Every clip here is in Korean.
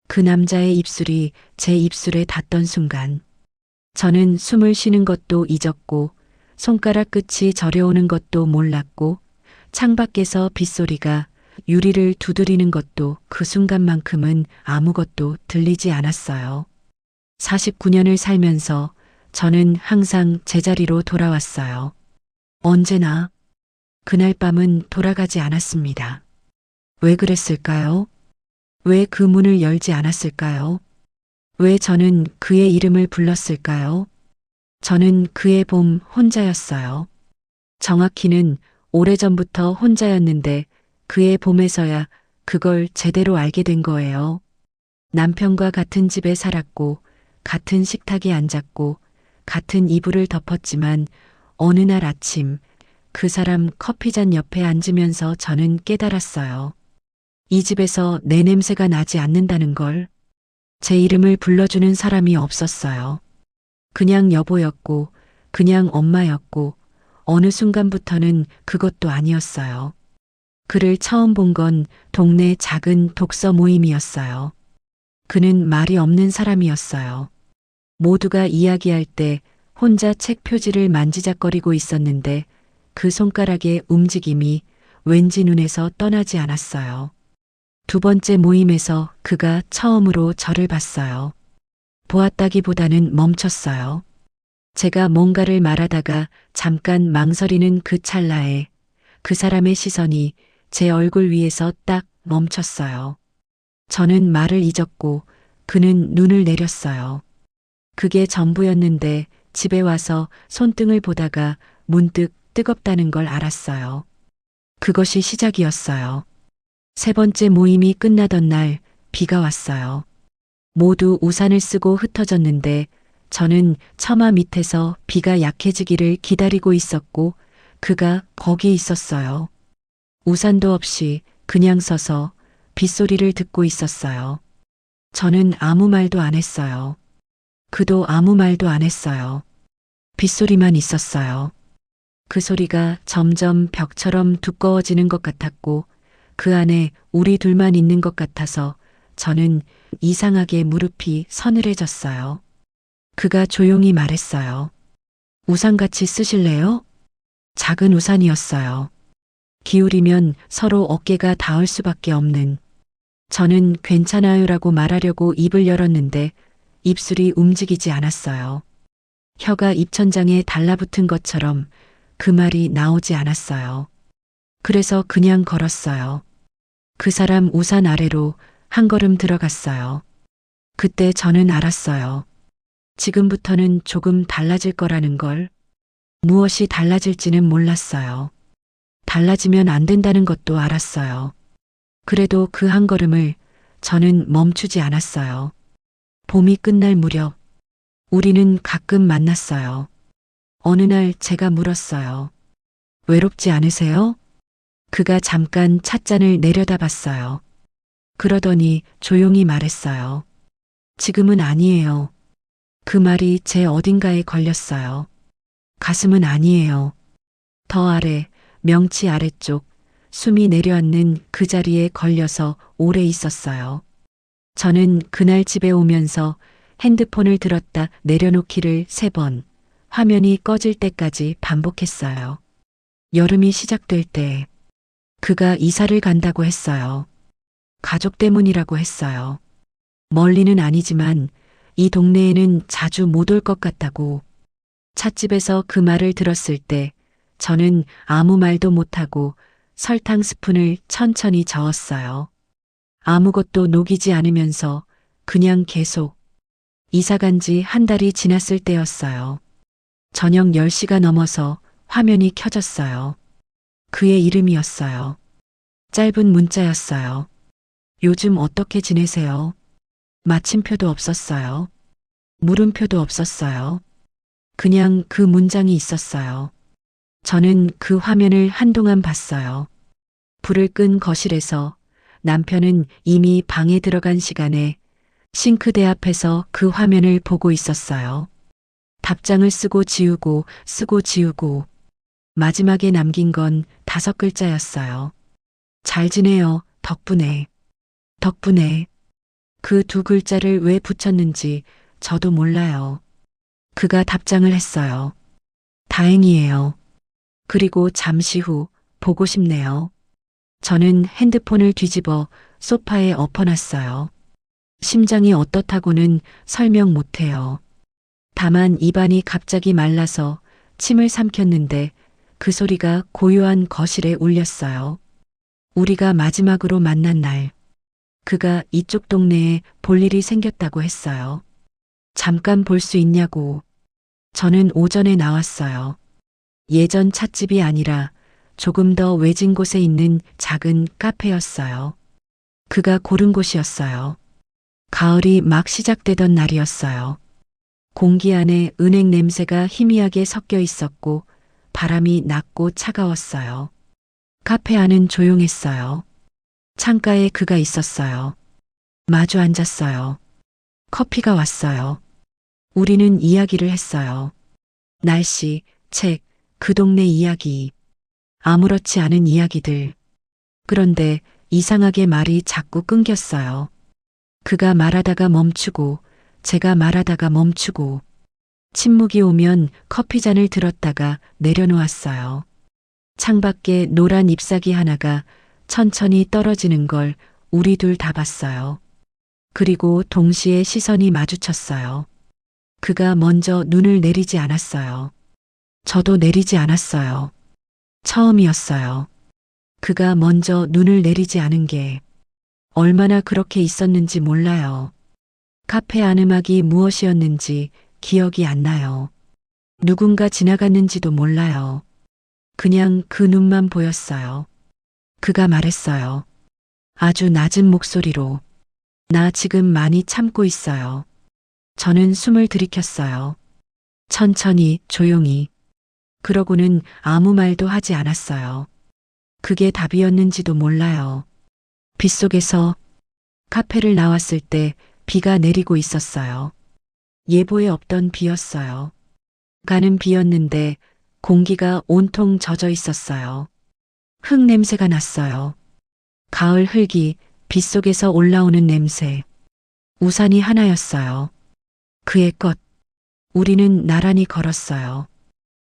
그 남자의 입술이 제 입술에 닿던 순간 저는 숨을 쉬는 것도 잊었고 손가락 끝이 저려오는 것도 몰랐고 창밖에서 빗소리가 유리를 두드리는 것도 그 순간만큼은 아무것도 들리지 않았어요. 49년을 살면서 저는 항상 제자리로 돌아왔어요. 언제나. 그날 밤은 돌아가지 않았습니다. 왜 그랬을까요? 왜 그 문을 열지 않았을까요? 왜 저는 그의 이름을 불렀을까요? 저는 그의 봄 혼자였어요. 정확히는 오래전부터 혼자였는데 그의 봄에서야 그걸 제대로 알게 된 거예요. 남편과 같은 집에 살았고 같은 식탁에 앉았고 같은 이불을 덮었지만 어느 날 아침 그 사람 커피잔 옆에 앉으면서 저는 깨달았어요. 이 집에서 내 냄새가 나지 않는다는 걸. 제 이름을 불러주는 사람이 없었어요. 그냥 여보였고 그냥 엄마였고 어느 순간부터는 그것도 아니었어요. 그를 처음 본 건 동네 작은 독서 모임이었어요. 그는 말이 없는 사람이었어요. 모두가 이야기할 때 혼자 책 표지를 만지작거리고 있었는데 그 손가락의 움직임이 왠지 눈에서 떠나지 않았어요. 두 번째 모임에서 그가 처음으로 저를 봤어요. 보았다기보다는 멈췄어요. 제가 뭔가를 말하다가 잠깐 망설이는 그 찰나에 그 사람의 시선이 제 얼굴 위에서 딱 멈췄어요. 저는 말을 잊었고 그는 눈을 내렸어요. 그게 전부였는데 집에 와서 손등을 보다가 문득 뜨겁다는 걸 알았어요. 그것이 시작이었어요. 세 번째 모임이 끝나던 날 비가 왔어요. 모두 우산을 쓰고 흩어졌는데 저는 처마 밑에서 비가 약해지기를 기다리고 있었고 그가 거기 있었어요. 우산도 없이 그냥 서서 빗소리를 듣고 있었어요. 저는 아무 말도 안 했어요. 그도 아무 말도 안 했어요. 빗소리만 있었어요. 그 소리가 점점 벽처럼 두꺼워지는 것 같았고 그 안에 우리 둘만 있는 것 같아서 저는 이상하게 무릎이 서늘해졌어요. 그가 조용히 말했어요. 우산 같이 쓰실래요? 작은 우산이었어요. 기울이면 서로 어깨가 닿을 수밖에 없는. 저는 괜찮아요라고 말하려고 입을 열었는데 입술이 움직이지 않았어요. 혀가 입천장에 달라붙은 것처럼 그 말이 나오지 않았어요. 그래서 그냥 걸었어요. 그 사람 우산 아래로 한 걸음 들어갔어요. 그때 저는 알았어요. 지금부터는 조금 달라질 거라는 걸. 무엇이 달라질지는 몰랐어요. 달라지면 안 된다는 것도 알았어요. 그래도 그 한 걸음을 저는 멈추지 않았어요. 봄이 끝날 무렵 우리는 가끔 만났어요. 어느 날 제가 물었어요. 외롭지 않으세요? 그가 잠깐 찻잔을 내려다봤어요. 그러더니 조용히 말했어요. 지금은 아니에요. 그 말이 제 어딘가에 걸렸어요. 가슴은 아니에요. 더 아래, 명치 아래쪽, 숨이 내려앉는 그 자리에 걸려서 오래 있었어요. 저는 그날 집에 오면서 핸드폰을 들었다 내려놓기를 3번, 화면이 꺼질 때까지 반복했어요. 여름이 시작될 때 그가 이사를 간다고 했어요. 가족 때문이라고 했어요. 멀리는 아니지만 이 동네에는 자주 못 올 것 같다고. 찻집에서 그 말을 들었을 때 저는 아무 말도 못하고 설탕 스푼을 천천히 저었어요. 아무것도 녹이지 않으면서 그냥 계속. 이사 간 지 한 달이 지났을 때였어요. 저녁 10시가 넘어서 화면이 켜졌어요. 그의 이름이었어요. 짧은 문자였어요. 요즘 어떻게 지내세요? 마침표도 없었어요. 물음표도 없었어요. 그냥 그 문장이 있었어요. 저는 그 화면을 한동안 봤어요. 불을 끈 거실에서 남편은 이미 방에 들어간 시간에 싱크대 앞에서 그 화면을 보고 있었어요. 답장을 쓰고 지우고 쓰고 지우고 마지막에 남긴 건 5글자였어요. 잘 지내요. 덕분에. 덕분에. 그 두 글자를 왜 붙였는지 저도 몰라요. 그가 답장을 했어요. 다행이에요. 그리고 잠시 후 보고 싶네요. 저는 핸드폰을 뒤집어 소파에 엎어놨어요. 심장이 어떻다고는 설명 못해요. 다만 입안이 갑자기 말라서 침을 삼켰는데 그 소리가 고요한 거실에 울렸어요. 우리가 마지막으로 만난 날, 그가 이쪽 동네에 볼 일이 생겼다고 했어요. 잠깐 볼 수 있냐고. 저는 오전에 나왔어요. 예전 찻집이 아니라 조금 더 외진 곳에 있는 작은 카페였어요. 그가 고른 곳이었어요. 가을이 막 시작되던 날이었어요. 공기 안에 은행 냄새가 희미하게 섞여 있었고 바람이 낮고 차가웠어요. 카페 안은 조용했어요. 창가에 그가 있었어요. 마주 앉았어요. 커피가 왔어요. 우리는 이야기를 했어요. 날씨, 책, 그 동네 이야기. 아무렇지 않은 이야기들. 그런데 이상하게 말이 자꾸 끊겼어요. 그가 말하다가 멈추고, 제가 말하다가 멈추고, 침묵이 오면 커피잔을 들었다가 내려놓았어요. 창밖에 노란 잎사귀 하나가 천천히 떨어지는 걸 우리 둘 다 봤어요. 그리고 동시에 시선이 마주쳤어요. 그가 먼저 눈을 내리지 않았어요. 저도 내리지 않았어요. 처음이었어요. 그가 먼저 눈을 내리지 않은 게 얼마나 그렇게 있었는지 몰라요. 카페 안 음악이 무엇이었는지 기억이 안 나요. 누군가 지나갔는지도 몰라요. 그냥 그 눈만 보였어요. 그가 말했어요. 아주 낮은 목소리로. 나 지금 많이 참고 있어요. 저는 숨을 들이켰어요. 천천히, 조용히. 그러고는 아무 말도 하지 않았어요. 그게 답이었는지도 몰라요. 빗속에서 카페를 나왔을 때 비가 내리고 있었어요. 예보에 없던 비였어요. 가는 비였는데 공기가 온통 젖어 있었어요. 흙 냄새가 났어요. 가을 흙이 빗속에서 올라오는 냄새. 우산이 하나였어요. 그의 것. 우리는 나란히 걸었어요.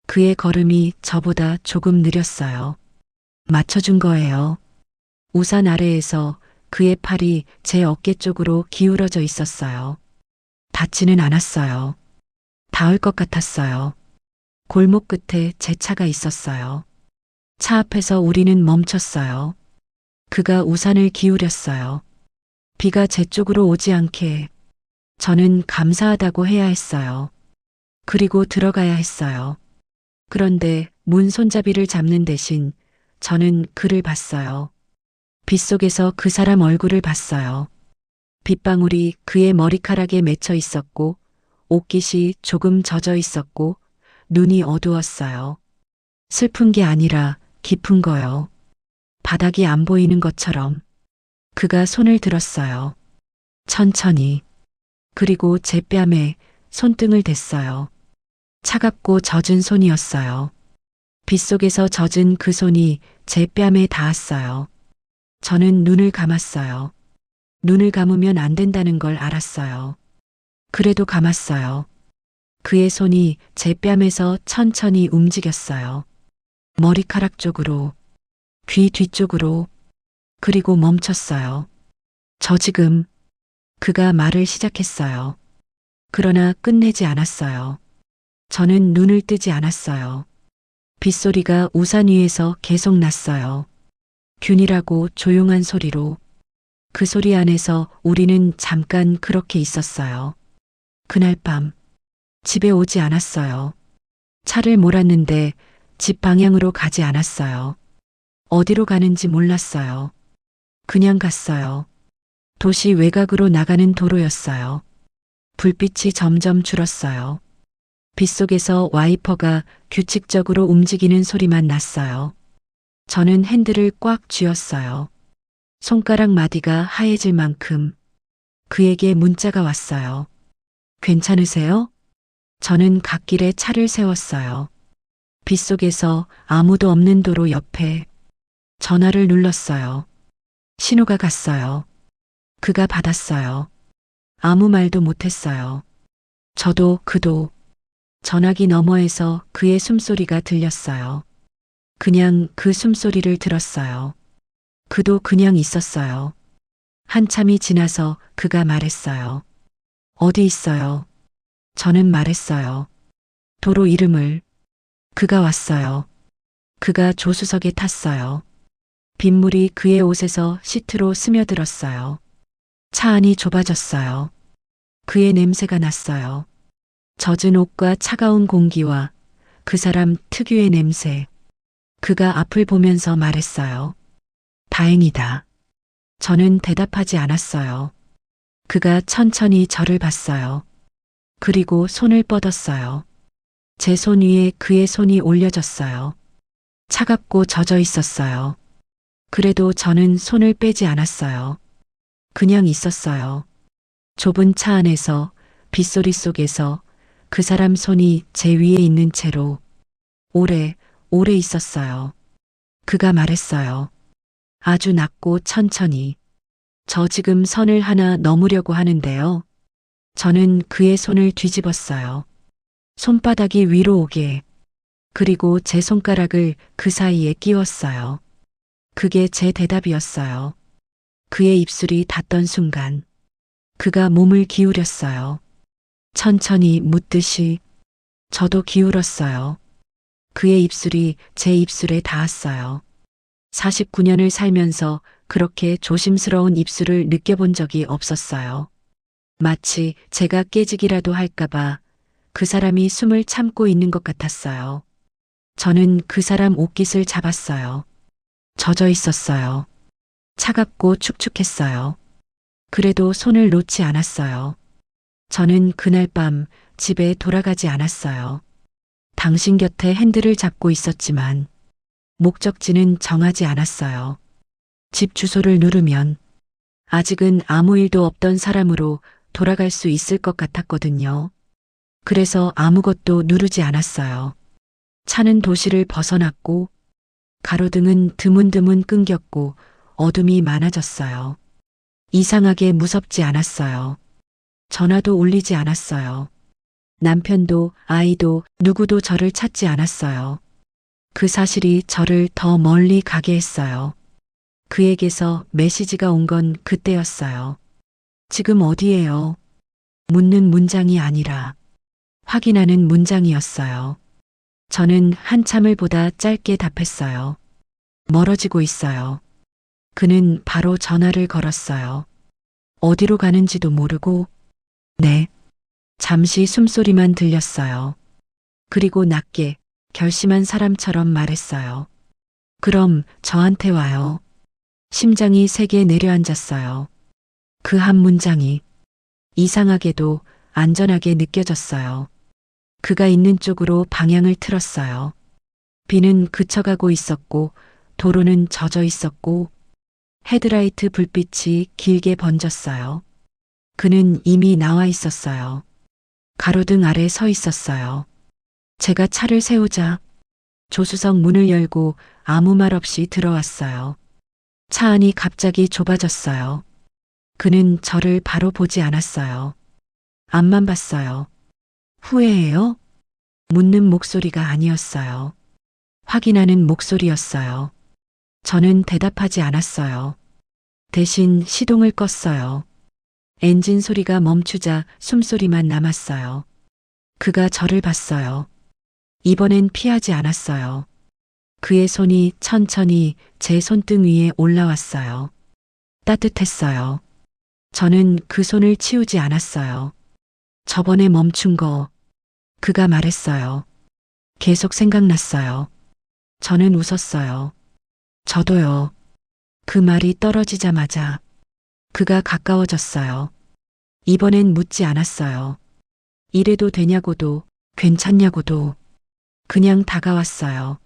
그의 걸음이 저보다 조금 느렸어요. 맞춰준 거예요. 우산 아래에서 그의 팔이 제 어깨 쪽으로 기울어져 있었어요. 닿지는 않았어요. 닿을 것 같았어요. 골목 끝에 제 차가 있었어요. 차 앞에서 우리는 멈췄어요. 그가 우산을 기울였어요. 비가 제 쪽으로 오지 않게. 저는 감사하다고 해야 했어요. 그리고 들어가야 했어요. 그런데 문 손잡이를 잡는 대신 저는 그를 봤어요. 빗속에서 그 사람 얼굴을 봤어요. 빗방울이 그의 머리카락에 맺혀 있었고 옷깃이 조금 젖어 있었고 눈이 어두웠어요. 슬픈 게 아니라 깊은 거요. 바닥이 안 보이는 것처럼. 그가 손을 들었어요. 천천히. 그리고 제 뺨에 손등을 댔어요. 차갑고 젖은 손이었어요. 빗속에서 젖은 그 손이 제 뺨에 닿았어요. 저는 눈을 감았어요. 눈을 감으면 안 된다는 걸 알았어요. 그래도 감았어요. 그의 손이 제 뺨에서 천천히 움직였어요. 머리카락 쪽으로, 귀 뒤쪽으로, 그리고 멈췄어요. 저 지금, 그가 말을 시작했어요. 그러나 끝내지 않았어요. 저는 눈을 뜨지 않았어요. 빗소리가 우산 위에서 계속 났어요. 균일하고 조용한 소리로. 그 소리 안에서 우리는 잠깐 그렇게 있었어요. 그날 밤, 집에 오지 않았어요. 차를 몰았는데 집 방향으로 가지 않았어요. 어디로 가는지 몰랐어요. 그냥 갔어요. 도시 외곽으로 나가는 도로였어요. 불빛이 점점 줄었어요. 빗속에서 와이퍼가 규칙적으로 움직이는 소리만 났어요. 저는 핸들을 꽉 쥐었어요. 손가락 마디가 하얘질 만큼. 그에게 문자가 왔어요. 괜찮으세요? 저는 갓길에 차를 세웠어요. 빗속에서 아무도 없는 도로 옆에 전화를 눌렀어요. 신호가 갔어요. 그가 받았어요. 아무 말도 못했어요. 저도 그도 전화기 너머에서 그의 숨소리가 들렸어요. 그냥 그 숨소리를 들었어요. 그도 그냥 있었어요. 한참이 지나서 그가 말했어요. 어디 있어요? 저는 말했어요. 도로 이름을. 그가 왔어요. 그가 조수석에 탔어요. 빗물이 그의 옷에서 시트로 스며들었어요. 차 안이 좁아졌어요. 그의 냄새가 났어요. 젖은 옷과 차가운 공기와 그 사람 특유의 냄새. 그가 앞을 보면서 말했어요. 다행이다. 저는 대답하지 않았어요. 그가 천천히 저를 봤어요. 그리고 손을 뻗었어요. 제 손 위에 그의 손이 올려졌어요. 차갑고 젖어 있었어요. 그래도 저는 손을 빼지 않았어요. 그냥 있었어요. 좁은 차 안에서 빗소리 속에서 그 사람 손이 제 위에 있는 채로 오래, 오래 있었어요. 그가 말했어요. 아주 낮고 천천히. 저 지금 선을 하나 넘으려고 하는데요. 저는 그의 손을 뒤집었어요. 손바닥이 위로 오게. 그리고 제 손가락을 그 사이에 끼웠어요. 그게 제 대답이었어요. 그의 입술이 닿던 순간 그가 몸을 기울였어요. 천천히 묻듯이. 저도 기울었어요. 그의 입술이 제 입술에 닿았어요. 49년을 살면서 그렇게 조심스러운 입술을 느껴본 적이 없었어요. 마치 제가 깨지기라도 할까봐 그 사람이 숨을 참고 있는 것 같았어요. 저는 그 사람 옷깃을 잡았어요. 젖어 있었어요. 차갑고 축축했어요. 그래도 손을 놓지 않았어요. 저는 그날 밤 집에 돌아가지 않았어요. 당신 곁에 핸들을 잡고 있었지만 목적지는 정하지 않았어요. 집 주소를 누르면 아직은 아무 일도 없던 사람으로 돌아갈 수 있을 것 같았거든요. 그래서 아무것도 누르지 않았어요. 차는 도시를 벗어났고 가로등은 드문드문 끊겼고 어둠이 많아졌어요. 이상하게 무섭지 않았어요. 전화도 울리지 않았어요. 남편도 아이도 누구도 저를 찾지 않았어요. 그 사실이 저를 더 멀리 가게 했어요. 그에게서 메시지가 온 건 그때였어요. 지금 어디에요? 묻는 문장이 아니라 확인하는 문장이었어요. 저는 한참을 보다 짧게 답했어요. 멀어지고 있어요. 그는 바로 전화를 걸었어요. 어디로 가는지도 모르고, 네. 잠시 숨소리만 들렸어요. 그리고 낮게 결심한 사람처럼 말했어요. 그럼 저한테 와요. 심장이 세게 내려앉았어요. 그 한 문장이 이상하게도 안전하게 느껴졌어요. 그가 있는 쪽으로 방향을 틀었어요. 비는 그쳐가고 있었고 도로는 젖어 있었고 헤드라이트 불빛이 길게 번졌어요. 그는 이미 나와 있었어요. 가로등 아래 서 있었어요. 제가 차를 세우자 조수석 문을 열고 아무 말 없이 들어왔어요. 차 안이 갑자기 좁아졌어요. 그는 저를 바로 보지 않았어요. 앞만 봤어요. 후회해요? 묻는 목소리가 아니었어요. 확인하는 목소리였어요. 저는 대답하지 않았어요. 대신 시동을 껐어요. 엔진 소리가 멈추자 숨소리만 남았어요. 그가 저를 봤어요. 이번엔 피하지 않았어요. 그의 손이 천천히 제 손등 위에 올라왔어요. 따뜻했어요. 저는 그 손을 치우지 않았어요. 저번에 멈춘 거, 그가 말했어요. 계속 생각났어요. 저는 웃었어요. 저도요. 그 말이 떨어지자마자 그가 가까워졌어요. 이번엔 묻지 않았어요. 이래도 되냐고도, 괜찮냐고도. 그냥 다가왔어요.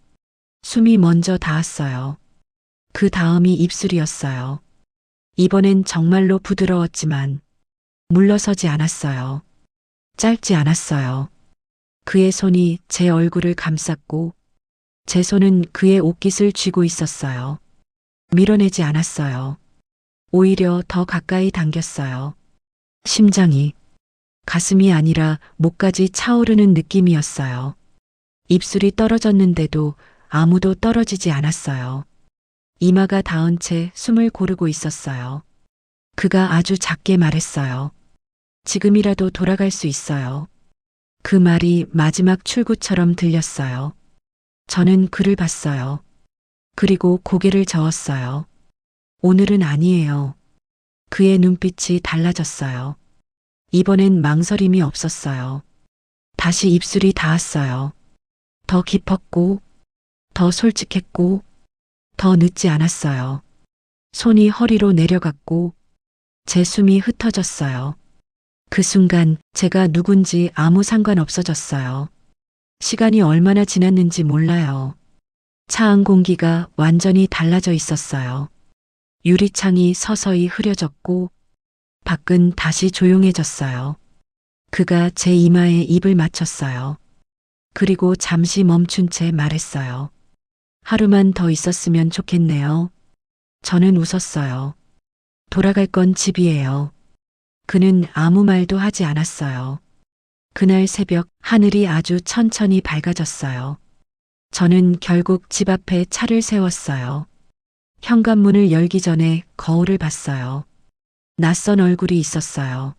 숨이 먼저 닿았어요. 그 다음이 입술이었어요. 이번엔 정말로 부드러웠지만 물러서지 않았어요. 짧지 않았어요. 그의 손이 제 얼굴을 감쌌고 제 손은 그의 옷깃을 쥐고 있었어요. 밀어내지 않았어요. 오히려 더 가까이 당겼어요. 심장이, 가슴이 아니라 목까지 차오르는 느낌이었어요. 입술이 떨어졌는데도 아무도 떨어지지 않았어요. 이마가 닿은 채 숨을 고르고 있었어요. 그가 아주 작게 말했어요. 지금이라도 돌아갈 수 있어요. 그 말이 마지막 출구처럼 들렸어요. 저는 그를 봤어요. 그리고 고개를 저었어요. 오늘은 아니에요. 그의 눈빛이 달라졌어요. 이번엔 망설임이 없었어요. 다시 입술이 닿았어요. 더 깊었고, 더 솔직했고, 더 늦지 않았어요. 손이 허리로 내려갔고, 제 숨이 흩어졌어요. 그 순간 제가 누군지 아무 상관 없어졌어요. 시간이 얼마나 지났는지 몰라요. 차 안 공기가 완전히 달라져 있었어요. 유리창이 서서히 흐려졌고, 밖은 다시 조용해졌어요. 그가 제 이마에 입을 맞췄어요. 그리고 잠시 멈춘 채 말했어요. 하루만 더 있었으면 좋겠네요. 저는 웃었어요. 돌아갈 건 집이에요. 그는 아무 말도 하지 않았어요. 그날 새벽 하늘이 아주 천천히 밝아졌어요. 저는 결국 집 앞에 차를 세웠어요. 현관문을 열기 전에 거울을 봤어요. 낯선 얼굴이 있었어요.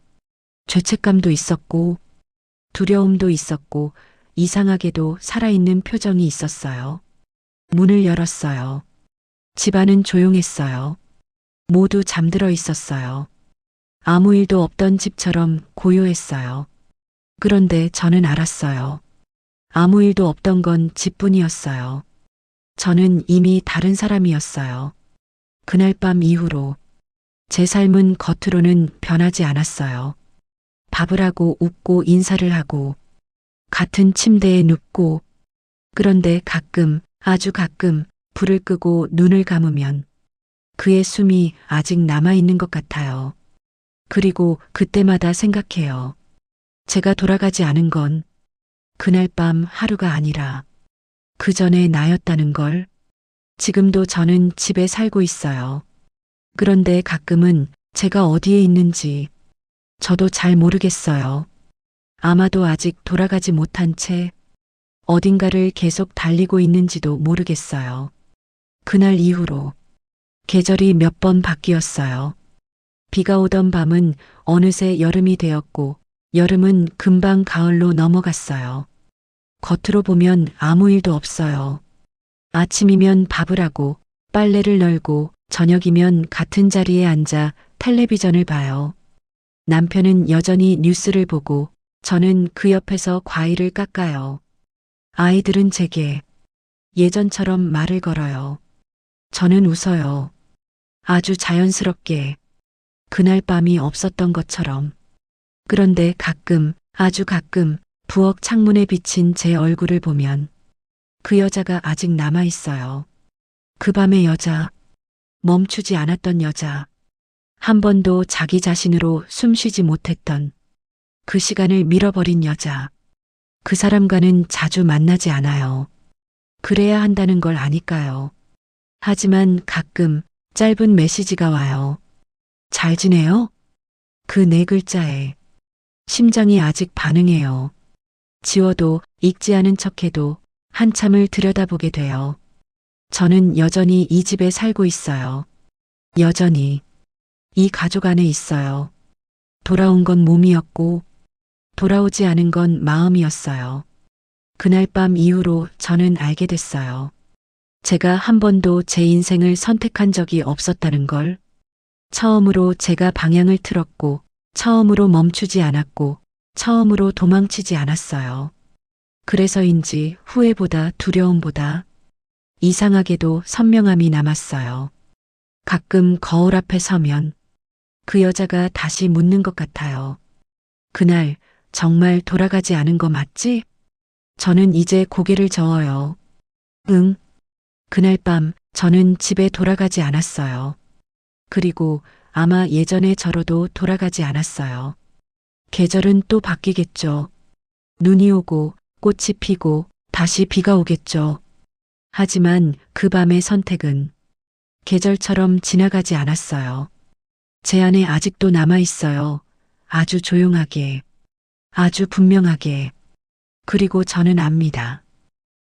죄책감도 있었고, 두려움도 있었고, 이상하게도 살아있는 표정이 있었어요. 문을 열었어요. 집안은 조용했어요. 모두 잠들어 있었어요. 아무 일도 없던 집처럼 고요했어요. 그런데 저는 알았어요. 아무 일도 없던 건 집뿐이었어요. 저는 이미 다른 사람이었어요. 그날 밤 이후로 제 삶은 겉으로는 변하지 않았어요. 밥을 하고 웃고 인사를 하고 같은 침대에 눕고, 그런데 가끔, 아주 가끔 불을 끄고 눈을 감으면 그의 숨이 아직 남아있는 것 같아요. 그리고 그때마다 생각해요. 제가 돌아가지 않은 건 그날 밤 하루가 아니라 그 전에 나였다는 걸. 지금도 저는 집에 살고 있어요. 그런데 가끔은 제가 어디에 있는지 저도 잘 모르겠어요. 아마도 아직 돌아가지 못한 채 어딘가를 계속 달리고 있는지도 모르겠어요. 그날 이후로 계절이 몇 번 바뀌었어요. 비가 오던 밤은 어느새 여름이 되었고, 여름은 금방 가을로 넘어갔어요. 겉으로 보면 아무 일도 없어요. 아침이면 밥을 하고, 빨래를 널고, 저녁이면 같은 자리에 앉아 텔레비전을 봐요. 남편은 여전히 뉴스를 보고, 저는 그 옆에서 과일을 깎아요. 아이들은 제게 예전처럼 말을 걸어요. 저는 웃어요. 아주 자연스럽게 그날 밤이 없었던 것처럼. 그런데 가끔, 아주 가끔 부엌 창문에 비친 제 얼굴을 보면 그 여자가 아직 남아 있어요. 그 밤의 여자, 멈추지 않았던 여자, 한 번도 자기 자신으로 숨쉬지 못했던 그 시간을 밀어버린 여자. 그 사람과는 자주 만나지 않아요. 그래야 한다는 걸 아니까요. 하지만 가끔 짧은 메시지가 와요. 잘 지내요? 그 네 글자에 심장이 아직 반응해요. 지워도 읽지 않은 척해도 한참을 들여다보게 돼요. 저는 여전히 이 집에 살고 있어요. 여전히 이 가족 안에 있어요. 돌아온 건 몸이었고 돌아오지 않은 건 마음이었어요. 그날 밤 이후로 저는 알게 됐어요. 제가 한 번도 제 인생을 선택한 적이 없었다는 걸. 처음으로 제가 방향을 틀었고, 처음으로 멈추지 않았고, 처음으로 도망치지 않았어요. 그래서인지 후회보다 두려움보다 이상하게도 선명함이 남았어요. 가끔 거울 앞에 서면 그 여자가 다시 묻는 것 같아요. 그날 정말 돌아가지 않은 거 맞지? 저는 이제 고개를 저어요. 응. 그날 밤 저는 집에 돌아가지 않았어요. 그리고 아마 예전의 저로도 돌아가지 않았어요. 계절은 또 바뀌겠죠. 눈이 오고 꽃이 피고 다시 비가 오겠죠. 하지만 그 밤의 선택은 계절처럼 지나가지 않았어요. 제 안에 아직도 남아 있어요. 아주 조용하게, 아주 분명하게. 그리고 저는 압니다.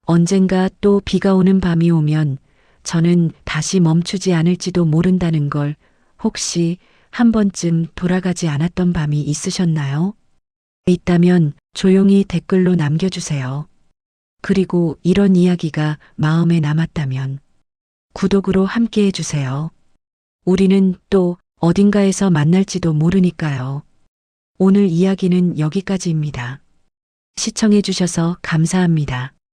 언젠가 또 비가 오는 밤이 오면 저는 다시 멈추지 않을지도 모른다는 걸. 혹시 한 번쯤 돌아가지 않았던 밤이 있으셨나요? 있다면 조용히 댓글로 남겨주세요. 그리고 이런 이야기가 마음에 남았다면 구독으로 함께 해주세요. 우리는 또 어딘가에서 만날지도 모르니까요. 오늘 이야기는 여기까지입니다. 시청해주셔서 감사합니다.